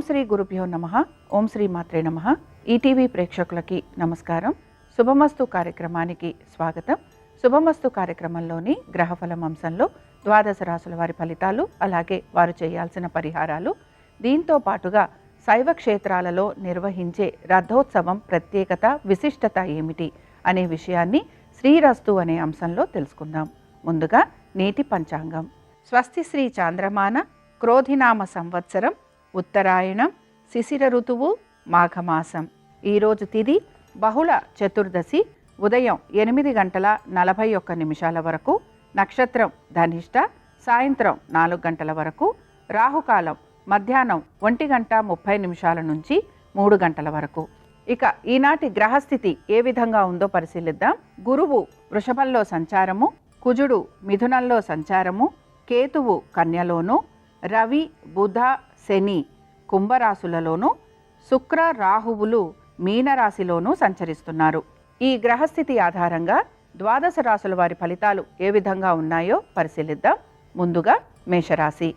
శ్రీ గురుభ్యో నమః. ఓం శ్రీ మాత్రే నమః. ఈటీవీ ప్రేక్షకులకి నమస్కారం. శుభమస్తు కార్యక్రమానికి స్వాగతం. శుభమస్తు కార్యక్రమంలోని గ్రహఫలం అంశంలో ద్వాదశ రాశుల వారి ఫలితాలు, అలాగే వారు చేయాల్సిన పరిహారాలు, దీంతో పాటుగా శైవ క్షేత్రాలలో నిర్వహించే రథోత్సవం ప్రత్యేకత, విశిష్టత ఏమిటి అనే విషయాన్ని శ్రీరస్తు అనే అంశంలో తెలుసుకుందాం. ముందుగా నేటి పంచాంగం. స్వస్తి శ్రీ చాంద్రమాన క్రోధినామ సంవత్సరం, ఉత్తరాయణం, శిశిర ఋతువు, మాఘమాసం. ఈరోజు తిథి బహుళ చతుర్దశి, ఉదయం 8:41 వరకు, నక్షత్రం ధనిష్ట, సాయంత్రం 4 గంటల వరకు, రాహుకాలం మధ్యాహ్నం 1:30 నుంచి 3 గంటల వరకు. ఇక ఈనాటి గ్రహస్థితి ఏ విధంగా ఉందో పరిశీలిద్దాం. గురువు వృషభంలో సంచారము, కుజుడు మిథునంలో సంచారము, కేతువు కన్యలోను, రవి బుధ శని కుంభరాశులలోనూ, శుక్ర రాహువులు మీనరాశిలోనూ సంచరిస్తున్నారు. ఈ గ్రహస్థితి ఆధారంగా ద్వాదశ రాశుల వారి ఫలితాలు ఏ విధంగా ఉన్నాయో పరిశీలిద్దాం. ముందుగా మేషరాశి.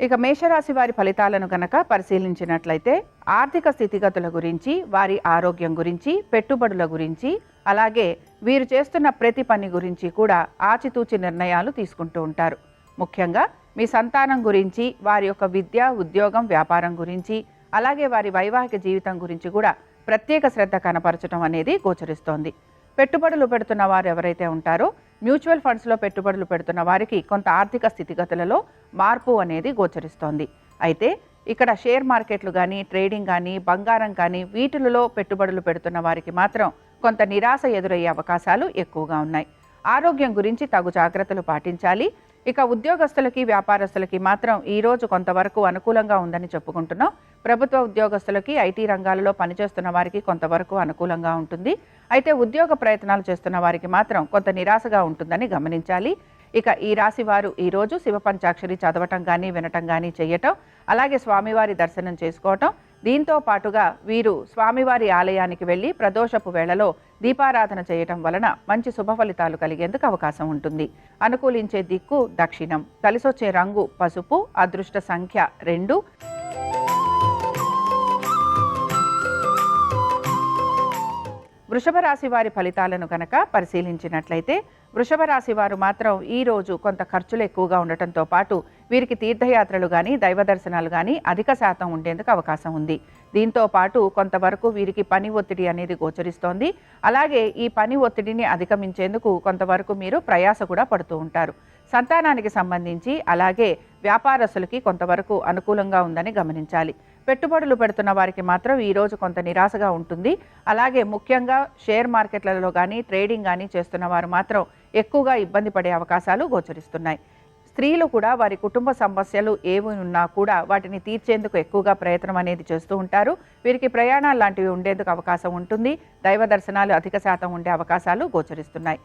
ఇక మేషరాశి వారి ఫలితాలను గనక పరిశీలించినట్లయితే ఆర్థిక స్థితిగతుల గురించి, వారి ఆరోగ్యం గురించి, పెట్టుబడుల గురించి, అలాగే వీరు చేస్తున్న ప్రతి పని గురించి కూడా ఆచితూచి నిర్ణయాలు తీసుకుంటూ ఉంటారు. ముఖ్యంగా మీ సంతానం గురించి, వారి యొక్క విద్య, ఉద్యోగం, వ్యాపారం గురించి, అలాగే వారి వైవాహిక జీవితం గురించి కూడా ప్రత్యేక శ్రద్ధ కనపరచడం అనేది గోచరిస్తోంది. పెట్టుబడులు పెడుతున్న వారు ఎవరైతే ఉంటారో, మ్యూచువల్ ఫండ్స్లో పెట్టుబడులు పెడుతున్న వారికి కొంత ఆర్థిక స్థితిగతులలో మార్పు అనేది గోచరిస్తోంది. అయితే ఇక్కడ షేర్ మార్కెట్లు కానీ, ట్రేడింగ్ కానీ, బంగారం కానీ, వీటిలలో పెట్టుబడులు పెడుతున్న వారికి మాత్రం కొంత నిరాశ ఎదురయ్యే అవకాశాలు ఎక్కువగా ఉన్నాయి. ఆరోగ్యం గురించి తగు జాగ్రత్తలు పాటించాలి. ఇక ఉద్యోగస్తులకి, వ్యాపారస్తులకి మాత్రం ఈరోజు కొంతవరకు అనుకూలంగా ఉందని చెప్పుకుంటున్నాం. ప్రభుత్వ ఉద్యోగస్తులకి, ఐటీ రంగాలలో పనిచేస్తున్న వారికి కొంతవరకు అనుకూలంగా ఉంటుంది. అయితే ఉద్యోగ ప్రయత్నాలు చేస్తున్న వారికి మాత్రం కొంత నిరాశగా ఉంటుందని గమనించాలి. ఇక ఈ రాశి వారు ఈరోజు శివ పంచాక్షరి చదవటం కానీ, వినటం కానీ చేయటం, అలాగే స్వామివారి దర్శనం చేసుకోవటం, దీంతో పాటుగా వీరు స్వామివారి ఆలయానికి వెళ్ళి ప్రదోషపు వేళలో దీపారాధన చేయటం వలన మంచి శుభ ఫలితాలు కలిగేందుకు అవకాశం ఉంటుంది. అనుకూలించే దిక్కు దక్షిణం. కలిసొచ్చే రంగు పసుపు. అదృష్ట సంఖ్య 2. వృషభ రాశి వారి ఫలితాలను కనుక పరిశీలించినట్లయితే వృషభ రాశి వారు మాత్రం ఈరోజు కొంత ఖర్చులు ఎక్కువగా ఉండటంతో పాటు వీరికి తీర్థయాత్రలు కానీ, దైవ దర్శనాలు కానీ అధిక శాతం ఉండేందుకు అవకాశం ఉంది. దీంతో పాటు కొంతవరకు వీరికి పని ఒత్తిడి అనేది గోచరిస్తోంది. అలాగే ఈ పని ఒత్తిడిని అధిగమించేందుకు కొంతవరకు మీరు ప్రయాస కూడా పడుతూ ఉంటారు. సంతానానికి సంబంధించి, అలాగే వ్యాపారస్తులకి కొంతవరకు అనుకూలంగా ఉందని గమనించాలి. పెట్టుబడులు పెడుతున్న వారికి మాత్రం ఈరోజు కొంత నిరాశగా ఉంటుంది. అలాగే ముఖ్యంగా షేర్ మార్కెట్లలో కానీ, ట్రేడింగ్ కానీ చేస్తున్న వారు మాత్రం ఎక్కువగా ఇబ్బంది పడే అవకాశాలు గోచరిస్తున్నాయి. స్త్రీలు కూడా వారి కుటుంబ సమస్యలు ఏవి ఉన్నా కూడా వాటిని తీర్చేందుకు ఎక్కువగా ప్రయత్నం అనేది చేస్తూ ఉంటారు. వీరికి ప్రయాణాలు లాంటివి ఉండేందుకు అవకాశం ఉంటుంది. దైవ దర్శనాలు అధిక శాతం ఉండే అవకాశాలు గోచరిస్తున్నాయి.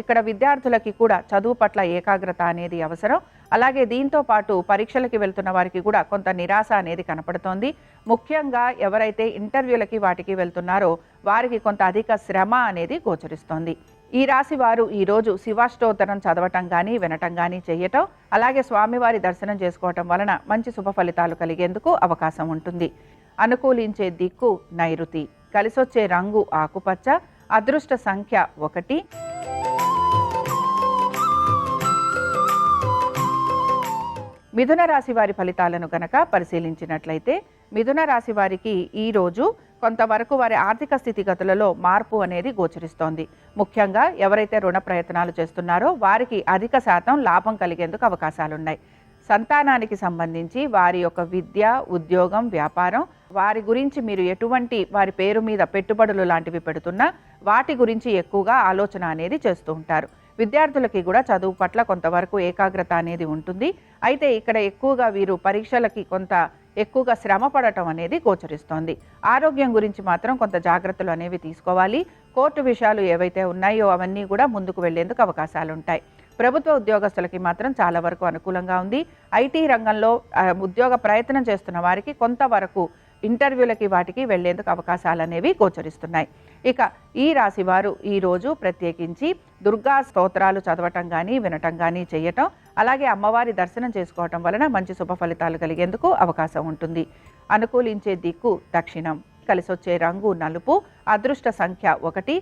ఇక్కడ విద్యార్థులకి కూడా చదువు పట్ల ఏకాగ్రత అనేది అవసరం. అలాగే దీంతో పాటు పరీక్షలకి వెళ్తున్న వారికి కూడా కొంత నిరాశ అనేది కనపడుతోంది. ముఖ్యంగా ఎవరైతే ఇంటర్వ్యూలకి వాటికి వెళ్తున్నారో వారికి కొంత అధిక శ్రమ అనేది గోచరిస్తోంది. ఈ రాశి వారు ఈరోజు శివాష్టోత్తరం చదవటం కానీ, వినటం కానీ చేయటం, అలాగే స్వామివారి దర్శనం చేసుకోవటం వలన మంచి శుభ ఫలితాలు కలిగేందుకు అవకాశం ఉంటుంది. అనుకూలించే దిక్కు నైరుతి. కలిసొచ్చే రంగు ఆకుపచ్చ. అదృష్ట సంఖ్య 1. మిథున రాశి వారి ఫలితాలను గనక పరిశీలించినట్లయితే మిథున రాశి వారికి ఈరోజు కొంతవరకు వారి ఆర్థిక స్థితిగతులలో మార్పు అనేది గోచరిస్తోంది. ముఖ్యంగా ఎవరైతే రుణ ప్రయత్నాలు చేస్తున్నారో వారికి అధిక శాతం లాభం కలిగేందుకు అవకాశాలున్నాయి. సంతానానికి సంబంధించి వారి యొక్క విద్య, ఉద్యోగం, వ్యాపారం, వారి గురించి మీరు ఎటువంటి వారి పేరు మీద పెట్టుబడులు లాంటివి పెడుతున్నా వాటి గురించి ఎక్కువగా ఆలోచన అనేది చేస్తూ ఉంటారు. విద్యార్థులకి కూడా చదువు పట్ల కొంతవరకు ఏకాగ్రత అనేది ఉంటుంది. అయితే ఇక్కడ ఎక్కువగా వీరు పరీక్షలకి కొంత ఎక్కువగా శ్రమ పడటం అనేది గోచరిస్తోంది. ఆరోగ్యం గురించి మాత్రం కొంత జాగ్రత్తలు అనేవి తీసుకోవాలి. కోర్టు విషయాలు ఏవైతే ఉన్నాయో అవన్నీ కూడా ముందుకు వెళ్లేందుకు అవకాశాలు ఉంటాయి. ప్రభుత్వ ఉద్యోగస్తులకి మాత్రం చాలా వరకు అనుకూలంగా ఉంది. ఐటీ రంగంలో ఉద్యోగ ప్రయత్నం చేస్తున్న వారికి కొంతవరకు ఇంటర్వ్యూలకి వాటికి వెళ్లేందుకు అవకాశాలు అనేవి గోచరిస్తున్నాయి. ఇక ఈ రాశి వారు ఈరోజు ప్రత్యేకించి దుర్గా స్తోత్రాలు చదవటం కానీ వినటం కానీ చేయటం, అలాగే అమ్మవారి దర్శనం చేసుకోవటం వలన మంచి శుభ ఫలితాలు కలిగేందుకు అవకాశం ఉంటుంది. అనుకూలించే దిక్కు దక్షిణం, కలిసొచ్చే రంగు నలుపు, అదృష్ట సంఖ్య 1.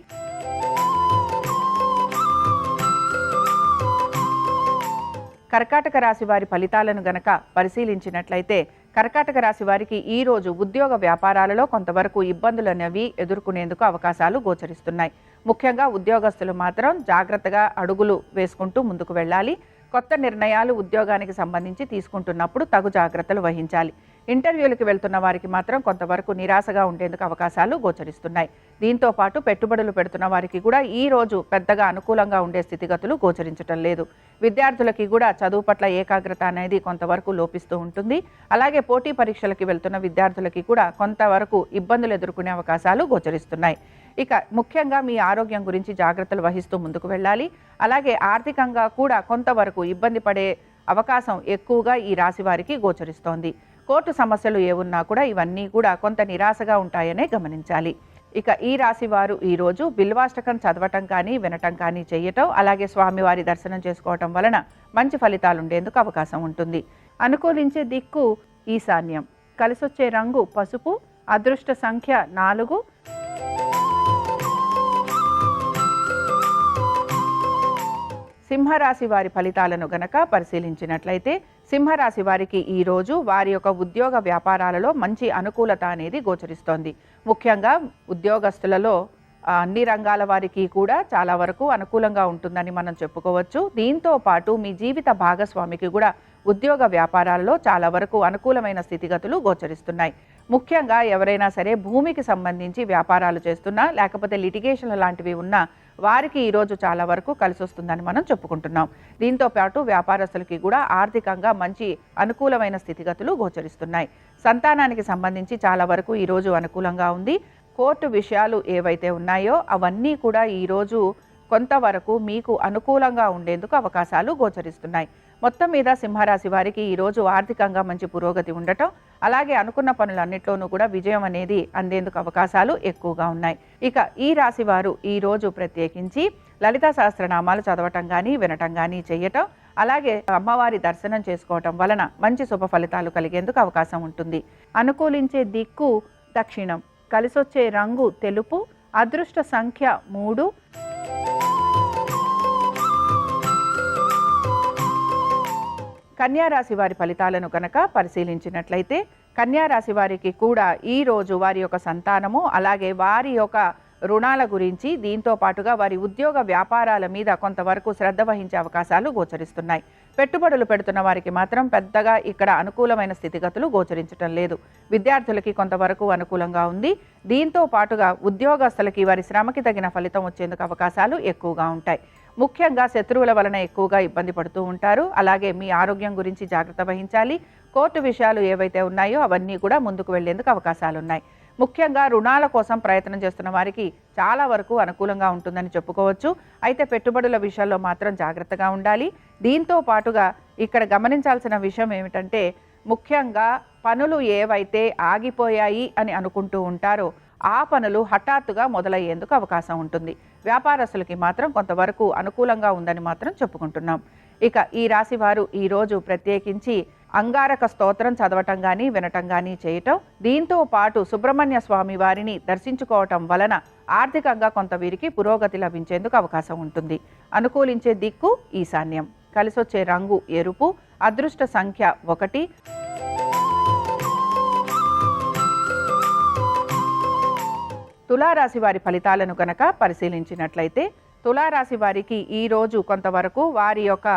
కర్కాటక రాశి వారి ఫలితాలను గనక పరిశీలించినట్లయితే కర్కాటక రాశి వారికి ఈ రోజు ఉద్యోగ వ్యాపారాలలో కొంతవరకు ఇబ్బందులు అనేవి ఎదుర్కొనేందుకు అవకాశాలు గోచరిస్తున్నాయి. ముఖ్యంగా ఉద్యోగస్తులు మాత్రం జాగ్రత్తగా అడుగులు వేసుకుంటూ ముందుకు వెళ్ళాలి. కొత్త నిర్ణయాలు ఉద్యోగానికి సంబంధించి తీసుకుంటున్నప్పుడు తగు జాగ్రత్తలు వహించాలి. ఇంటర్వ్యూలకు వెళ్తున్న వారికి మాత్రం కొంతవరకు నిరాశగా ఉండేందుకు అవకాశాలు గోచరిస్తున్నాయి. దీంతో పాటు పెట్టుబడులు పెడుతున్న వారికి కూడా ఈ రోజు పెద్దగా అనుకూలంగా ఉండే స్థితిగతులు గోచరించటం లేదు. విద్యార్థులకి కూడా చదువు పట్ల ఏకాగ్రత అనేది కొంతవరకు లోపిస్తూ ఉంటుంది. అలాగే పోటీ పరీక్షలకి వెళ్తున్న విద్యార్థులకి కూడా కొంతవరకు ఇబ్బందులు ఎదుర్కొనే అవకాశాలు గోచరిస్తున్నాయి. ఇక ముఖ్యంగా మీ ఆరోగ్యం గురించి జాగ్రత్తలు వహిస్తూ ముందుకు వెళ్ళాలి. అలాగే ఆర్థికంగా కూడా కొంతవరకు ఇబ్బంది పడే అవకాశం ఎక్కువగా ఈ రాశి వారికి గోచరిస్తోంది. కోర్టు సమస్యలు ఏమున్నా కూడా ఇవన్నీ కూడా కొంత నిరాశగా ఉంటాయనే గమనించాలి. ఇక ఈ రాశి వారు ఈరోజు బిల్వాష్టకం చదవటం కానీ వినటం కానీ చేయటం, అలాగే స్వామివారి దర్శనం చేసుకోవటం వలన మంచి ఫలితాలు ఉండేందుకు అవకాశం ఉంటుంది. అనుకూలించే దిక్కు ఈశాన్యం, కలిసొచ్చే రంగు పసుపు, అదృష్ట సంఖ్య 4. సింహరాశి వారి ఫలితాలను గనక పరిశీలించినట్లయితే సింహరాశి వారికి ఈరోజు వారి యొక్క ఉద్యోగ వ్యాపారాలలో మంచి అనుకూలత అనేది గోచరిస్తోంది. ముఖ్యంగా ఉద్యోగస్తులలో అన్ని రంగాల వారికి కూడా చాలా వరకు అనుకూలంగా ఉంటుందని మనం చెప్పుకోవచ్చు. దీంతో పాటు మీ జీవిత భాగస్వామికి కూడా ఉద్యోగ వ్యాపారాలలో చాలా వరకు అనుకూలమైన స్థితిగతులు గోచరిస్తున్నాయి. ముఖ్యంగా ఎవరైనా సరే భూమికి సంబంధించి వ్యాపారాలు చేస్తున్నా, లేకపోతే లిటిగేషన్ల లాంటివి ఉన్నా వారికి ఈరోజు చాలా వరకు కలిసి వస్తుందని మనం చెప్పుకుంటున్నాం. దీంతో పాటు వ్యాపారస్తులకి కూడా ఆర్థికంగా మంచి అనుకూలమైన స్థితిగతులు గోచరిస్తున్నాయి. సంతానానికి సంబంధించి చాలా వరకు ఈరోజు అనుకూలంగా ఉంది. కోర్టు విషయాలు ఏవైతే ఉన్నాయో అవన్నీ కూడా ఈరోజు కొంతవరకు మీకు అనుకూలంగా ఉండేందుకు అవకాశాలు గోచరిస్తున్నాయి. మొత్తం మీద సింహరాశి వారికి ఈరోజు ఆర్థికంగా మంచి పురోగతి ఉండటం, అలాగే అనుకున్న పనులన్నిట్లోనూ కూడా విజయం అనేది అందేందుకు అవకాశాలు ఎక్కువగా ఉన్నాయి. ఇక ఈ రాశి వారు ఈరోజు ప్రత్యేకించి లలితా సహస్రనామాలు చదవటం కానీ వినటం కానీ చేయటం, అలాగే అమ్మవారి దర్శనం చేసుకోవటం వలన మంచి శుభ ఫలితాలు కలిగేందుకు అవకాశం ఉంటుంది. అనుకూలించే దిక్కు దక్షిణం, కలిసొచ్చే రంగు తెలుపు, అదృష్ట సంఖ్య 3. కన్యారాశి వారి ఫలితాలను కనుక పరిశీలించినట్లయితే కన్యారాశి వారికి కూడా ఈరోజు వారి యొక్క సంతానము, అలాగే వారి యొక్క రుణాల గురించి, దీంతో పాటుగా వారి ఉద్యోగ వ్యాపారాల మీద కొంతవరకు శ్రద్ధ వహించే అవకాశాలు గోచరిస్తున్నాయి. పెట్టుబడులు పెడుతున్న వారికి మాత్రం పెద్దగా ఇక్కడ అనుకూలమైన స్థితిగతులు గోచరించటం లేదు. విద్యార్థులకి కొంతవరకు అనుకూలంగా ఉంది. దీంతో పాటుగా ఉద్యోగస్తులకి వారి శ్రమకి తగిన ఫలితం వచ్చేందుకు అవకాశాలు ఎక్కువగా ఉంటాయి. ముఖ్యంగా శత్రువుల వలన ఎక్కువగా ఇబ్బంది పడుతూ ఉంటారు. అలాగే మీ ఆరోగ్యం గురించి జాగ్రత్త వహించాలి. కోర్టు విషయాలు ఏవైతే ఉన్నాయో అవన్నీ కూడా ముందుకు వెళ్లేందుకు అవకాశాలు ఉన్నాయి. ముఖ్యంగా రుణాల కోసం ప్రయత్నం చేస్తున్న వారికి చాలా వరకు అనుకూలంగా ఉంటుందని చెప్పుకోవచ్చు. అయితే పెట్టుబడుల విషయాల్లో మాత్రం జాగ్రత్తగా ఉండాలి. దీంతో పాటుగా ఇక్కడ గమనించాల్సిన విషయం ఏమిటంటే, ముఖ్యంగా పనులు ఏవైతే ఆగిపోయాయి అని అనుకుంటూ ఉంటారో ఆ పనులు హఠాత్తుగా మొదలయ్యేందుకు అవకాశం ఉంటుంది. వ్యాపారస్తులకి మాత్రం కొంతవరకు అనుకూలంగా ఉందని మాత్రం చెప్పుకుంటున్నాం. ఇక ఈ రాశి వారు ఈరోజు ప్రత్యేకించి అంగారక స్తోత్రం చదవటం కానీ వినటం కానీ చేయటం, దీంతో పాటు సుబ్రహ్మణ్య స్వామి వారిని దర్శించుకోవటం వలన ఆర్థికంగా కొంత వీరికి పురోగతి లభించేందుకు అవకాశం ఉంటుంది. అనుకూలించే దిక్కు ఈశాన్యం, కలిసొచ్చే రంగు ఎరుపు, అదృష్ట సంఖ్య 1. తులారాశి వారి ఫలితాలను కనుక పరిశీలించినట్లయితే తులారాశి వారికి ఈరోజు కొంతవరకు వారి యొక్క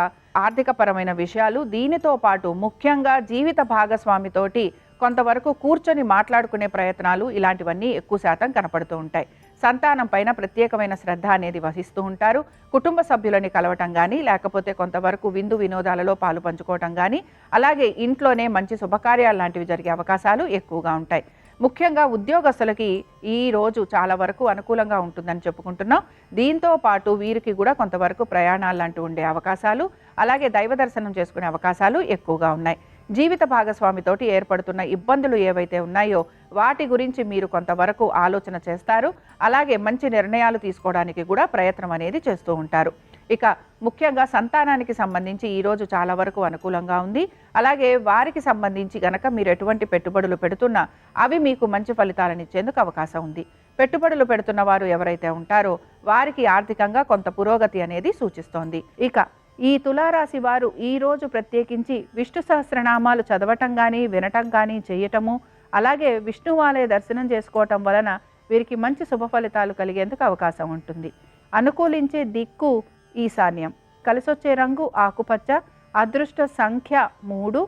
ఆర్థికపరమైన విషయాలు, దీనితో పాటు ముఖ్యంగా జీవిత భాగస్వామితోటి కొంతవరకు కూర్చొని మాట్లాడుకునే ప్రయత్నాలు, ఇలాంటివన్నీ ఎక్కువ శాతం కనపడుతూ ఉంటాయి. సంతానం పైన ప్రత్యేకమైన శ్రద్ధ అనేది వహిస్తూ ఉంటారు. కుటుంబ సభ్యులని కలవటం కానీ, లేకపోతే కొంతవరకు విందు వినోదాలలో పాలు పంచుకోవటం కానీ, అలాగే ఇంట్లోనే మంచి శుభకార్యాలు లాంటివి జరిగే అవకాశాలు ఎక్కువగా ఉంటాయి. ముఖ్యంగా ఉద్యోగస్తులకి ఈ రోజు చాలా వరకు అనుకూలంగా ఉంటుందని చెప్పుకుంటున్నాం. దీంతో పాటు వీరికి కూడా కొంతవరకు ప్రయాణాలు లాంటివి ఉండే అవకాశాలు, అలాగే దైవ దర్శనం చేసుకునే అవకాశాలు ఎక్కువగా ఉన్నాయి. జీవిత భాగస్వామితోటి ఏర్పడుతున్న ఇబ్బందులు ఏవైతే ఉన్నాయో వాటి గురించి మీరు కొంతవరకు ఆలోచన చేస్తారు. అలాగే మంచి నిర్ణయాలు తీసుకోవడానికి కూడా ప్రయత్నం అనేది చేస్తూ ఉంటారు. ఇక ముఖ్యంగా సంతానానికి సంబంధించి ఈరోజు చాలా వరకు అనుకూలంగా ఉంది. అలాగే వారికి సంబంధించి గనక మీరు ఎటువంటి పెట్టుబడులు పెడుతున్నా అవి మీకు మంచి ఫలితాలను ఇచ్చేందుకు అవకాశం ఉంది. పెట్టుబడులు పెడుతున్న వారు ఎవరైతే ఉంటారో వారికి ఆర్థికంగా కొంత పురోగతి అనేది సూచిస్తోంది. ఇక ఈ తులారాశి వారు ఈరోజు ప్రత్యేకించి విష్ణు సహస్రనామాలు చదవటం కానీ వినటం కానీ చేయటము, అలాగే విష్ణువాలయ దర్శనం చేసుకోవటం వలన వీరికి మంచి శుభ ఫలితాలు కలిగేందుకు అవకాశం ఉంటుంది. అనుకూలించే దిక్కు ఈశాన్యం, కలిసొచ్చే రంగు ఆకుపచ్చ, అదృష్ట సంఖ్య 3.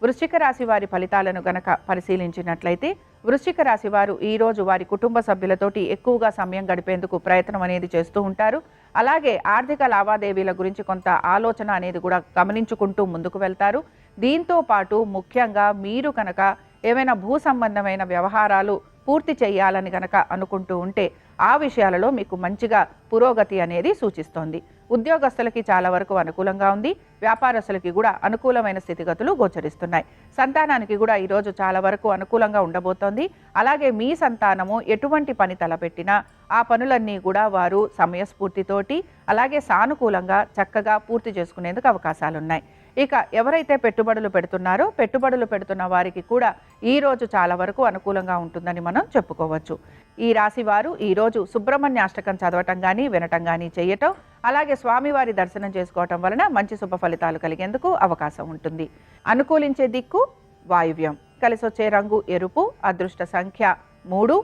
వృశ్చిక రాశి వారి ఫలితాలను గనక పరిశీలించినట్లయితే వృశ్చిక రాశి వారు ఈరోజు వారి కుటుంబ సభ్యులతోటి ఎక్కువగా సమయం గడిపేందుకు ప్రయత్నం అనేది చేస్తూ ఉంటారు. అలాగే ఆర్థిక లావాదేవీల గురించి కొంత ఆలోచన అనేది కూడా గమనించుకుంటూ ముందుకు వెళ్తారు. దీంతో పాటు ముఖ్యంగా మీరు కనుక ఏమైనా భూ సంబంధమైన వ్యవహారాలు పూర్తి చేయాలని గనక అనుకుంటూ ఉంటే ఆ విషయాలలో మీకు మంచిగా పురోగతి అనేది సూచిస్తోంది. ఉద్యోగస్తులకి చాలా వరకు అనుకూలంగా ఉంది. వ్యాపారస్తులకి కూడా అనుకూలమైన స్థితిగతులు గోచరిస్తున్నాయి. సంతానానికి కూడా ఈరోజు చాలా వరకు అనుకూలంగా ఉండబోతోంది. అలాగే మీ సంతానము ఎటువంటి పని తలపెట్టినా ఆ పనులన్నీ కూడా వారు సమయస్ఫూర్తితోటి అలాగే సానుకూలంగా చక్కగా పూర్తి చేసుకునేందుకు అవకాశాలున్నాయి. ఇక ఎవరైతే పెట్టుబడులు పెడుతున్నారో పెట్టుబడులు పెడుతున్న వారికి కూడా ఈరోజు చాలా వరకు అనుకూలంగా ఉంటుందని మనం చెప్పుకోవచ్చు. ఈ రాశి వారు ఈరోజు సుబ్రహ్మణ్య అష్టకం చదవటం కానీ వినటం కానీ చేయటం, అలాగే స్వామివారి దర్శనం చేసుకోవటం వలన మంచి శుభ ఫలితాలు కలిగేందుకు అవకాశం ఉంటుంది. అనుకూలించే దిక్కు వాయువ్యం, కలిసొచ్చే రంగు ఎరుపు, అదృష్ట సంఖ్య 3.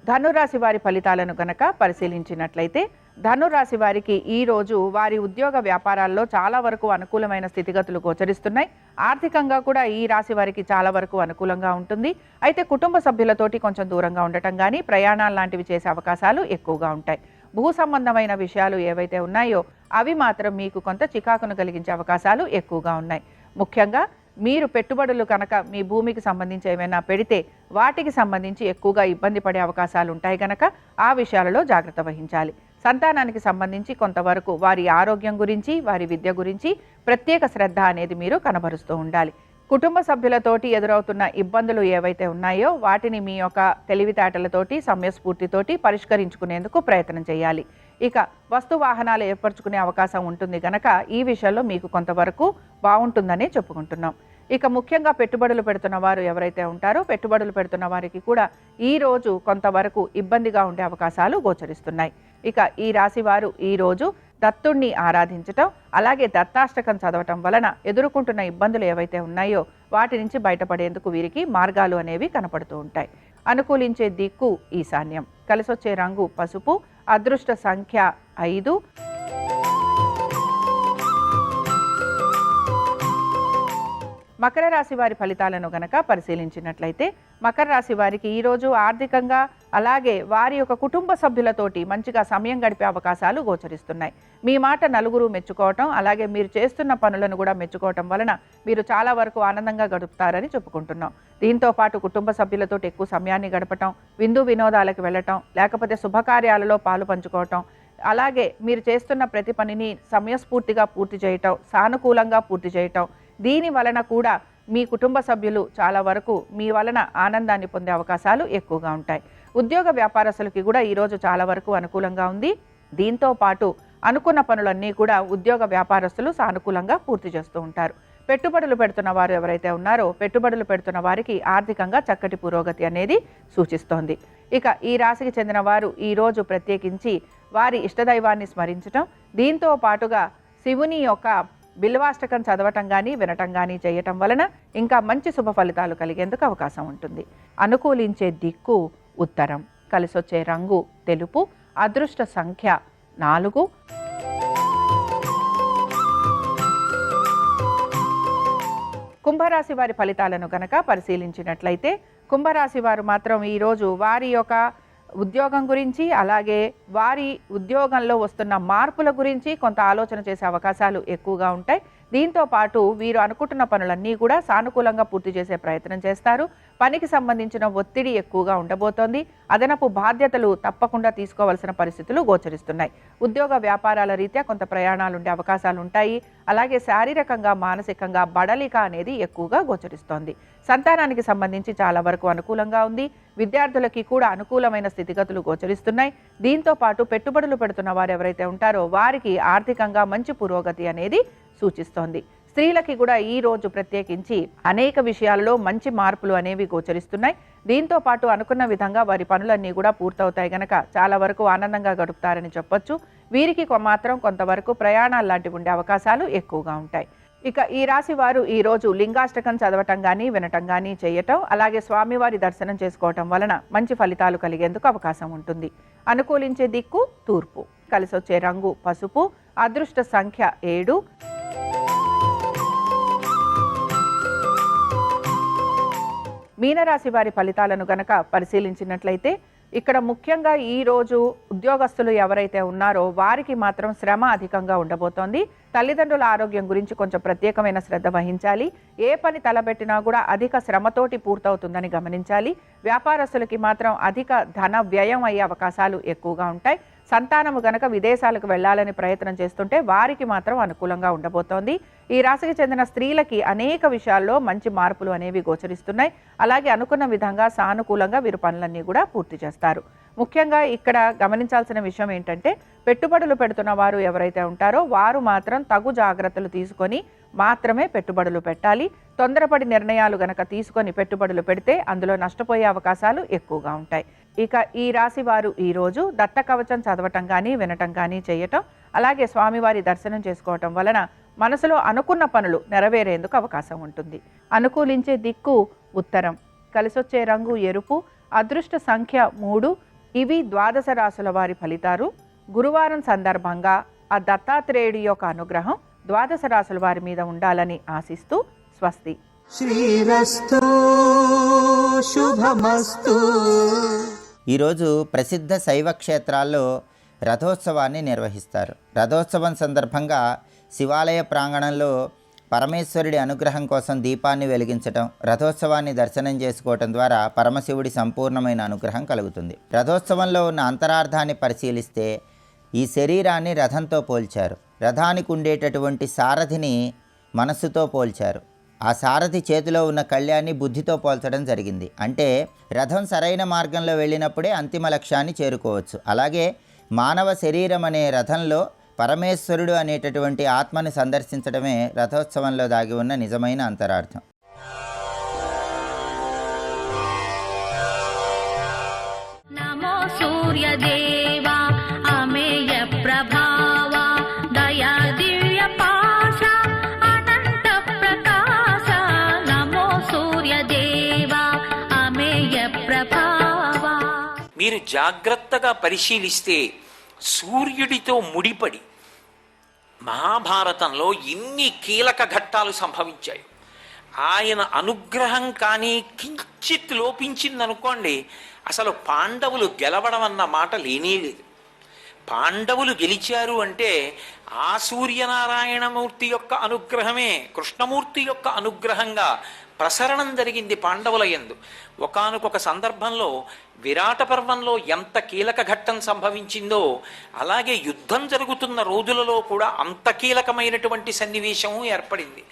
ధనురాశి వారి ఫలితాలను గనక పరిశీలించినట్లయితే ధనురాశి వారికి ఈరోజు వారి ఉద్యోగ వ్యాపారాల్లో చాలా వరకు అనుకూలమైన స్థితిగతులు గోచరిస్తున్నాయి. ఆర్థికంగా కూడా ఈ రాశి వారికి చాలా వరకు అనుకూలంగా ఉంటుంది. అయితే కుటుంబ సభ్యులతోటి కొంచెం దూరంగా ఉండటం కానీ ప్రయాణాలు లాంటివి చేసే అవకాశాలు ఎక్కువగా ఉంటాయి. భూ సంబంధమైన విషయాలు ఏవైతే ఉన్నాయో అవి మాత్రం మీకు కొంత చికాకును కలిగించే అవకాశాలు ఎక్కువగా ఉన్నాయి. ముఖ్యంగా మీరు పెట్టుబడులు కనుక మీ భూమికి సంబంధించి ఏమైనా పెడితే వాటికి సంబంధించి ఎక్కువగా ఇబ్బంది పడే అవకాశాలు ఉంటాయి కనుక ఆ విషయాలలో జాగ్రత్త వహించాలి. సంతానానికి సంబంధించి కొంతవరకు వారి ఆరోగ్యం గురించి వారి విద్య గురించి ప్రత్యేక శ్రద్ధ అనేది మీరు కనబరుస్తూ ఉండాలి. కుటుంబ సభ్యులతోటి ఎదురవుతున్న ఇబ్బందులు ఏవైతే ఉన్నాయో వాటిని మీ యొక్క తెలివితేటలతోటి సమయస్ఫూర్తితోటి పరిష్కరించుకునేందుకు ప్రయత్నం చేయాలి. ఇక వస్తు వాహనాలు ఏర్పరచుకునే అవకాశం ఉంటుంది కనుక ఈ విషయంలో మీకు కొంతవరకు బాగుంటుందనే చెప్పుకుంటున్నాం. ఇక ముఖ్యంగా పెట్టుబడులు పెడుతున్న వారు ఎవరైతే ఉంటారో పెట్టుబడులు పెడుతున్న వారికి కూడా ఈ రోజు కొంతవరకు ఇబ్బందిగా ఉండే అవకాశాలు గోచరిస్తున్నాయి. ఇక ఈ రాశి వారు ఈరోజు దత్తుణ్ణి ఆరాధించటం అలాగే దత్తాష్టకం చదవటం వలన ఎదుర్కొంటున్న ఇబ్బందులు ఏవైతే ఉన్నాయో వాటి నుంచి బయటపడేందుకు వీరికి మార్గాలు అనేవి కనపడుతూ ఉంటాయి. అనుకూలించే దిక్కు ఈశాన్యం, కలిసొచ్చే రంగు పసుపు, అదృష్ట సంఖ్య 5. మకర రాశి వారి ఫలితాలను గనక పరిశీలించినట్లయితే మకర రాశి వారికి ఈరోజు ఆర్థికంగా అలాగే వారి యొక్క కుటుంబ సభ్యులతోటి మంచిగా సమయం గడిపే అవకాశాలు గోచరిస్తున్నాయి. మీ మాట నలుగురు మెచ్చుకోవటం అలాగే మీరు చేస్తున్న పనులను కూడా మెచ్చుకోవటం వలన మీరు చాలా వరకు ఆనందంగా గడుపుతారని చెప్పుకుంటున్నాం. దీంతో పాటు కుటుంబ సభ్యులతో ఎక్కువ సమయాన్ని గడపటం, విందు వినోదాలకు వెళ్ళటం, లేకపోతే శుభకార్యాలలో పాలు పంచుకోవటం, అలాగే మీరు చేస్తున్న ప్రతి పనిని సమయస్ఫూర్తిగా పూర్తి చేయటం, సానుకూలంగా పూర్తి చేయటం, దీని వలన కూడా మీ కుటుంబ సభ్యులు చాలా వరకు మీ వలన ఆనందాన్ని పొందే అవకాశాలు ఎక్కువగా ఉంటాయి. ఉద్యోగ వ్యాపారస్తులకి కూడా ఈరోజు చాలా వరకు అనుకూలంగా ఉంది. దీంతో పాటు అనుకున్న పనులన్నీ కూడా ఉద్యోగ వ్యాపారస్తులు సానుకూలంగా పూర్తి చేస్తూ ఉంటారు. పెట్టుబడులు పెడుతున్న వారు ఎవరైతే ఉన్నారో పెట్టుబడులు పెడుతున్న వారికి ఆర్థికంగా చక్కటి పురోగతి అనేది సూచిస్తోంది. ఇక ఈ రాశికి చెందిన వారు ఈరోజు ప్రత్యేకించి వారి ఇష్టదైవాన్ని స్మరించటం, దీంతో పాటుగా శివుని యొక్క బిల్వాష్టకం చదవటం కానీ వినటం కానీ చేయటం వలన ఇంకా మంచి శుభ ఫలితాలు కలిగేందుకు అవకాశం ఉంటుంది. అనుకూలించే దిక్కు ఉత్తరం, కలిసొచ్చే రంగు తెలుపు, అదృష్ట సంఖ్య 4. కుంభరాశి వారి ఫలితాలను గనక పరిశీలించినట్లయితే కుంభరాశి వారు మాత్రం ఈరోజు వారి యొక్క ఉద్యోగం గురించి అలాగే వారి ఉద్యోగంలో వస్తున్న మార్పుల గురించి కొంత ఆలోచన చేసే అవకాశాలు ఎక్కువగా ఉంటాయి. దీంతో పాటు వీరు అనుకుంటున్న పనులన్నీ కూడా సానుకూలంగా పూర్తి చేసే ప్రయత్నం చేస్తారు. పనికి సంబంధించిన ఒత్తిడి ఎక్కువగా ఉండబోతోంది. అదనపు బాధ్యతలు తప్పకుండా తీసుకోవాల్సిన పరిస్థితులు గోచరిస్తున్నాయి. ఉద్యోగ వ్యాపారాల రీత్యా కొంత ప్రయాణాలు ఉండే అవకాశాలు ఉంటాయి. అలాగే శారీరకంగా మానసికంగా బడలిక అనేది ఎక్కువగా గోచరిస్తోంది. సంతానానికి సంబంధించి చాలా వరకు అనుకూలంగా ఉంది. విద్యార్థులకి కూడా అనుకూలమైన స్థితిగతులు గోచరిస్తున్నాయి. దీంతో పాటు పెట్టుబడులు పెడుతున్న వారు ఎవరైతే ఉంటారో వారికి ఆర్థికంగా మంచి పురోగతి అనేది సూచిస్తోంది. స్త్రీలకి కూడా ఈ రోజు ప్రత్యేకించి అనేక విషయాల్లో మంచి మార్పులు అనేవి గోచరిస్తున్నాయి. దీంతో పాటు అనుకున్న విధంగా వారి పనులన్నీ కూడా పూర్తవుతాయి గనక చాలా వరకు ఆనందంగా గడుపుతారని చెప్పొచ్చు. వీరికి మాత్రం కొంతవరకు ప్రయాణాలు లాంటివి ఉండే అవకాశాలు ఎక్కువగా ఉంటాయి. ఇక ఈ రాశి వారు ఈ రోజు లింగాష్టకం చదవటం కానీ వినటం కానీ చేయటం, అలాగే స్వామివారి దర్శనం చేసుకోవటం వలన మంచి ఫలితాలు కలిగేందుకు అవకాశం ఉంటుంది. అనుకూలించే దిక్కు తూర్పు. కలిసొచ్చే రంగు పసుపు. అదృష్ట సంఖ్య 7. మీనరాశి వారి ఫలితాలను గనక పరిశీలించినట్లయితే ఇక్కడ ముఖ్యంగా ఈ రోజు ఉద్యోగస్తులు ఎవరైతే ఉన్నారో వారికి మాత్రం శ్రమ అధికంగా ఉండబోతోంది. తల్లిదండ్రుల ఆరోగ్యం గురించి కొంచెం ప్రత్యేకమైన శ్రద్ధ వహించాలి. ఏ పని తలబెట్టినా కూడా అధిక శ్రమతోటి పూర్తవుతుందని గమనించాలి. వ్యాపారస్తులకి మాత్రం అధిక ధన వ్యయం అయ్యే అవకాశాలు ఎక్కువగా ఉంటాయి. సంతానము గనక విదేశాలకు వెళ్లాలని ప్రయత్నం చేస్తుంటే వారికి మాత్రం అనుకూలంగా ఉండబోతోంది. ఈ రాశికి చెందిన స్త్రీలకి అనేక విషయాల్లో మంచి మార్పులు అనేవి గోచరిస్తున్నాయి. అలాగే అనుకున్న విధంగా సానుకూలంగా వీరు పనులన్నీ కూడా పూర్తి చేస్తారు. ముఖ్యంగా ఇక్కడ గమనించాల్సిన విషయం ఏంటంటే పెట్టుబడులు పెడుతున్న వారు ఎవరైతే ఉంటారో వారు మాత్రం తగు జాగ్రత్తలు తీసుకొని మాత్రమే పెట్టుబడులు పెట్టాలి. తొందరపడి నిర్ణయాలు గనక తీసుకొని పెట్టుబడులు పెడితే అందులో నష్టపోయే అవకాశాలు ఎక్కువగా ఉంటాయి. ఇక ఈ రాశి వారు ఈ రోజు దత్త కవచం చదవటం కానీ వినటం కానీ చేయటం, అలాగే స్వామివారి దర్శనం చేసుకోవటం వలన మనసులో అనుకున్న పనులు నెరవేరేందుకు అవకాశం ఉంటుంది. అనుకూలించే దిక్కు ఉత్తరం. కలిసొచ్చే రంగు ఎరుపు. అదృష్ట సంఖ్య 3. ఇవి ద్వాదశ రాశుల వారి ఫలితాలు. గురువారం సందర్భంగా ఆ దత్తాత్రేయుడి యొక్క అనుగ్రహం ద్వాదశ రాశుల వారి మీద ఉండాలని ఆశిస్తూ స్వస్తి. శ్రీరస్తు శుభమస్తు. ఈరోజు ప్రసిద్ధ శైవ క్షేత్రాల్లో రథోత్సవాన్ని నిర్వహిస్తారు. రథోత్సవం సందర్భంగా శివాలయ ప్రాంగణంలో పరమేశ్వరుడి అనుగ్రహం కోసం దీపాన్ని వెలిగించటం, రథోత్సవాన్ని దర్శనం చేసుకోవటం ద్వారా పరమశివుడి సంపూర్ణమైన అనుగ్రహం కలుగుతుంది. రథోత్సవంలో ఉన్న అంతరార్థాన్ని పరిశీలిస్తే ఈ శరీరాన్ని రథంతో పోల్చారు. రథానికి ఉండేటటువంటి సారథిని మనస్సుతో పోల్చారు. ఆ సారథి చేతిలో ఉన్న కళ్యాన్ని బుద్ధితో పోల్చడం జరిగింది. అంటే రథం సరైన మార్గంలో వెళ్ళినప్పుడే అంతిమ లక్ష్యాన్ని చేరుకోవచ్చు. అలాగే మానవ శరీరం అనే రథంలో పరమేశ్వరుడు అనేటటువంటి ఆత్మని సందర్శించడమే రథోత్సవంలో దాగి ఉన్న నిజమైన అంతరార్థం. నమో సూర్యదేవా అమేయ ప్రభావా దయా దివ్య పాశ అనంత ప్రకాశ. నమో సూర్యదేవా అమేయ ప్రభావా. మీరు జాగ్రత్తగా పరిశీలిస్తే సూర్యుడితో ముడిపడి మహాభారతంలో ఎన్ని కీలక ఘట్టాలు సంభవించాయి. ఆయన అనుగ్రహం కానీ కించిత్ లోపించిందనుకోండి, అసలు పాండవులు గెలవడం అన్న మాట లేనే లేదు. పాండవులు గెలిచారు అంటే ఆ సూర్యనారాయణమూర్తి యొక్క అనుగ్రహమే కృష్ణమూర్తి యొక్క అనుగ్రహంగా ప్రసరణం జరిగింది పాండవుల యందు. ఒకానొక సందర్భంలో విరాట పర్వంలో ఎంత కీలక ఘట్టం సంభవించిందో అలాగే యుద్ధం జరుగుతున్న రోజులలో కూడా అంత కీలకమైనటువంటి సన్నివేశము ఏర్పడింది.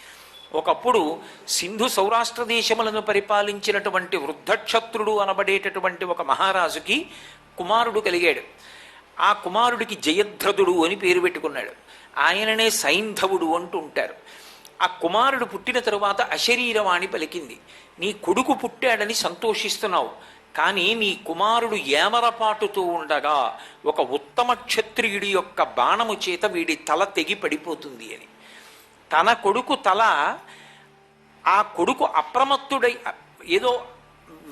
ఒకప్పుడు సింధు సౌరాష్ట్ర దేశములను పరిపాలించినటువంటి వృద్ధక్షత్రుడు అనబడేటటువంటి ఒక మహారాజుకి కుమారుడు కలిగాడు. ఆ కుమారుడికి జయద్రథుడు అని పేరు పెట్టుకున్నాడు. ఆయననే సైంధవుడు అంటూ ఉంటారు. ఆ కుమారుడు పుట్టిన తరువాత అశరీరవాణి పలికింది, నీ కొడుకు పుట్టాడని సంతోషిస్తున్నావు, కానీ నీ కుమారుడు ఏమరపాటుతో ఉండగా ఒక ఉత్తమ క్షత్రియుడి యొక్క బాణము చేత వీడి తల తెగి పడిపోతుంది అని. తన కొడుకు తల, ఆ కొడుకు అప్రమత్తుడై ఏదో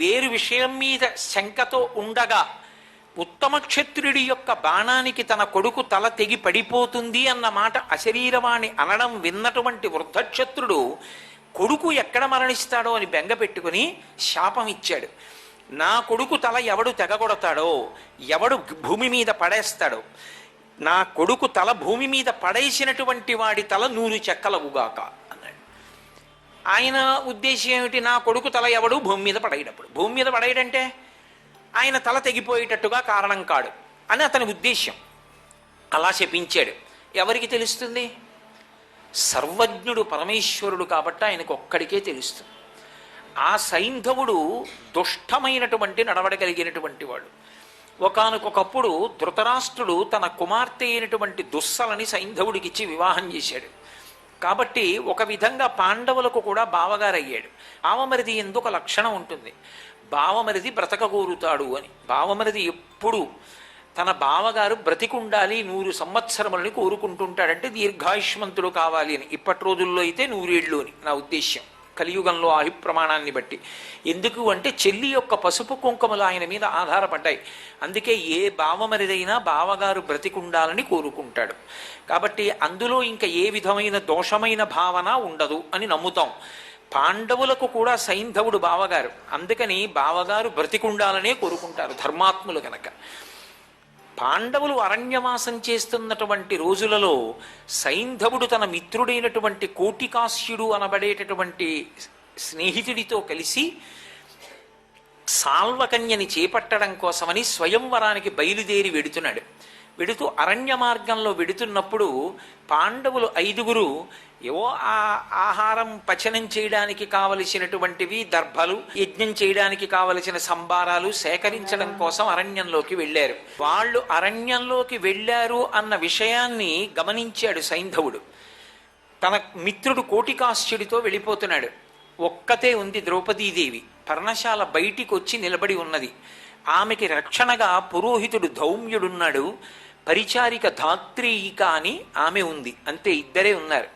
వేరు విషయం మీద శంకతో ఉండగా ఉత్తమ క్షత్రుడి యొక్క బాణానికి తన కొడుకు తల తెగి పడిపోతుంది అన్న మాట అశరీరవాణి అనడం విన్నటువంటి వృద్ధక్షత్రుడు కొడుకు ఎక్కడ మరణిస్తాడో అని బెంగ పెట్టుకుని శాపం ఇచ్చాడు. నా కొడుకు తల ఎవడు తెగగొడతాడో, ఎవడు భూమి మీద పడేస్తాడో, నా కొడుకు తల భూమి మీద పడేసినటువంటి వాడి తల 100 చెక్కలవుగాక అన్నాడు. ఆయన ఉద్దేశం ఏమిటి? నా కొడుకు తల ఎవడు భూమి మీద పడేటప్పుడు, భూమి మీద పడేయడంటే ఆయన తల తెగిపోయేటట్టుగా కారణం కాడు అని అతని ఉద్దేశం. అలా శపించాడు. ఎవరికి తెలుస్తుంది? సర్వజ్ఞుడు పరమేశ్వరుడు కాబట్టి ఆయనకు ఒక్కడికే తెలుస్తుంది. ఆ సైంధవుడు దుష్టమైనటువంటి నడవడగలిగినటువంటి వాడు. ఒకానొకప్పుడు ధృతరాష్ట్రుడు తన కుమార్తె అయినటువంటి దుస్సలని సైంధవుడికిచ్చి వివాహం చేశాడు. కాబట్టి ఒక విధంగా పాండవులకు కూడా బావగారయ్యాడు. బావమరిది ఎందుకు లక్షణం ఉంటుంది, బావమరిది బ్రతకగోరుతాడు అని. బావమరిది ఎప్పుడు తన బావగారు బ్రతికుండాలి, 100 సంవత్సరములని కోరుకుంటుంటాడంటే దీర్ఘాయుష్మంతుడు కావాలి అని. ఇప్పటి రోజుల్లో అయితే 100 ఏళ్ళు అని నా ఉద్దేశ్యం, కలియుగంలో ఆయు ప్రమాణాన్ని బట్టి. ఎందుకు అంటే చెల్లి యొక్క పసుపు కుంకుమలు ఆయన మీద ఆధారపడ్డాయి. అందుకే ఏ బావమరిదైనా బావగారు బ్రతికుండాలని కోరుకుంటాడు. కాబట్టి అందులో ఇంకా ఏ విధమైన దోషమైన భావన ఉండదు అని నమ్ముతాం. పాండవులకు కూడా సైంధవుడు బావగారు, అందుకని బావగారు బ్రతికుండాలనే కోరుకుంటారు ధర్మాత్ములు కనుక. పాండవులు అరణ్యవాసం చేస్తున్నటువంటి రోజులలో సైంధవుడు తన మిత్రుడైనటువంటి కోటికాస్యుడు అనబడేటటువంటి స్నేహితుడితో కలిసి సాల్వకన్యని చేపట్టడం కోసమని స్వయంవరానికి బయలుదేరి వెడుతున్నాడు. వెడుతూ అరణ్య మార్గంలో వెడుతున్నప్పుడు పాండవులు 5గురు ఏవో ఆ ఆహారం పచనం చేయడానికి కావలసినటువంటివి, దర్భలు, యజ్ఞం చేయడానికి కావలసిన సంబారాలు సేకరించడం కోసం అరణ్యంలోకి వెళ్ళారు. వాళ్ళు అరణ్యంలోకి వెళ్ళారు అన్న విషయాన్ని గమనించాడు సైంధవుడు. తన మిత్రుడు కోటికాస్యుడితో వెళ్ళిపోతున్నాడు. ఒక్కతే ఉంది ద్రౌపదీదేవి. పర్ణశాల బయటికి వచ్చి నిలబడి ఉన్నది. ఆమెకి రక్షణగా పురోహితుడు ధౌమ్యుడున్నాడు, పరిచారిక ధాత్రీయిక అని ఆమె ఉంది. అంతే, ఇద్దరే ఉన్నారు.